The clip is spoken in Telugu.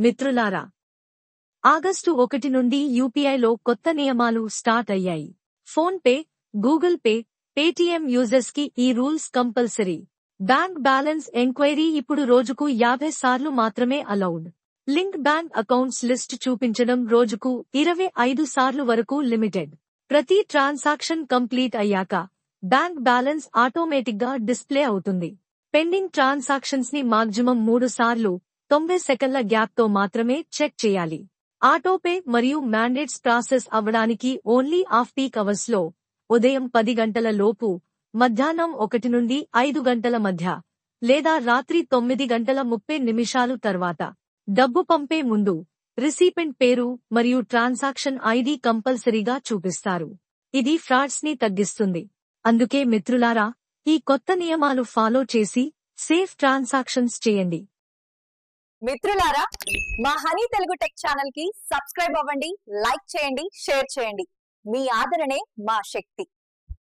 మిత్రులారా, ఆగస్టు 1 నుండి యూపీఐలో కొత్త నియమాలు స్టార్ట్ అయ్యాయి. Phone pay, Google pay, Paytm users కి ఈ rules compulsory. Bank balance enquiry ఇప్పుడు రోజుకు 50 సార్లు మాత్రమే allowed. Link bank accounts list చూపించడం రోజుకు 25 సార్లు వరకు లిమిటెడ్. ప్రతి ట్రాన్సాక్షన్ కంప్లీట్ అయ్యాక బ్యాంక్ బ్యాలెన్స్ ఆటోమేటిక్గా డిస్ప్లే అవుతుంది. పెండింగ్ ట్రాన్సాక్షన్స్ ని మాక్సిమం 3 సార్లు 90 సెకన్ల గ్యాప్తో మాత్రమే చెక్ చేయాలి. ఆటోపే మరియు మ్యాండేట్స్ ప్రాసెస్ అవ్వడానికి ఓన్లీ ఆఫ్ పీక్ అవర్స్ లో, ఉదయం 10 గంటల లోపు, మధ్యాహ్నం 1 నుండి 5 గంటల మధ్య, లేదా రాత్రి 9 గంటల 30 నిమిషాలు తర్వాత. డబ్బు పంపే ముందు రిసిపెంట్ పేరు మరియు ట్రాన్సాక్షన్ ఐడి కంపల్సరీగా చూపిస్తారు. ఇది ఫ్రాడ్స్ ని తగ్గిస్తుంది. అందుకే మిత్రులారా, ఈ కొత్త నియమాలు ఫాలో చేసి సేఫ్ ట్రాన్సాక్షన్స్ చేయండి. మిత్రులారా, మా హనీ తెలుగు టెక్ ఛానల్ కి సబ్స్క్రైబ్ అవ్వండి, లైక్ చేయండి, షేర్ చేయండి. మీ ఆదరణే మా శక్తి.